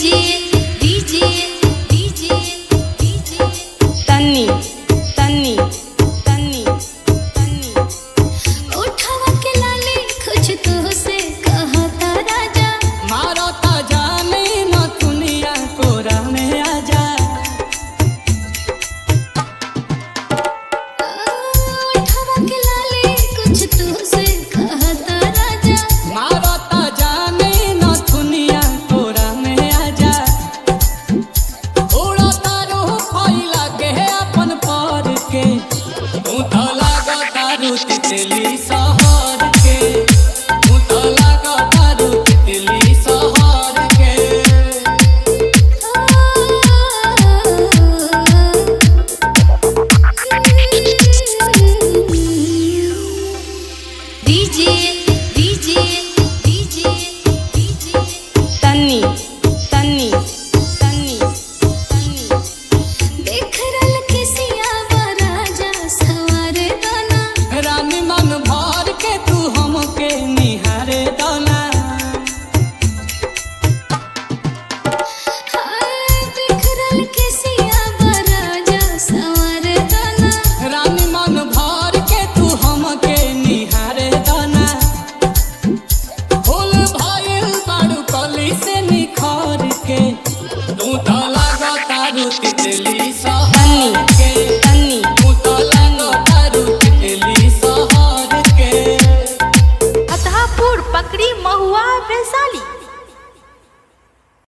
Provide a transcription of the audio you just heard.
DJ DJ DJ DJ Sunny Sunny Sunny Sunny उठावा के लाले कुछ तो से कहता राजा मारो ता जाने न दुनिया कोरा में आजा उठावा के लाले कुछ तो से कहता राजा मारो ता जाने न दुनिया कोरा में आजा उड़ा तारू फैला के अपन पर के तू तो लागा तारू तितली शहर के तू तो लागा तारू तितली शहर के DJ DJ DJ DJ Sunny Sunny Sunny Sunny देख रल के सियावा राजा सवार दाना रानी मन भर के तू हमके निहारे दाना देख रल के सियावा राजा सवार दाना रानी मन भर के तू हमके निहारे दाना फूल भइल बाड़ू कली से निखर के तू तो लागा तारू तितली शहर के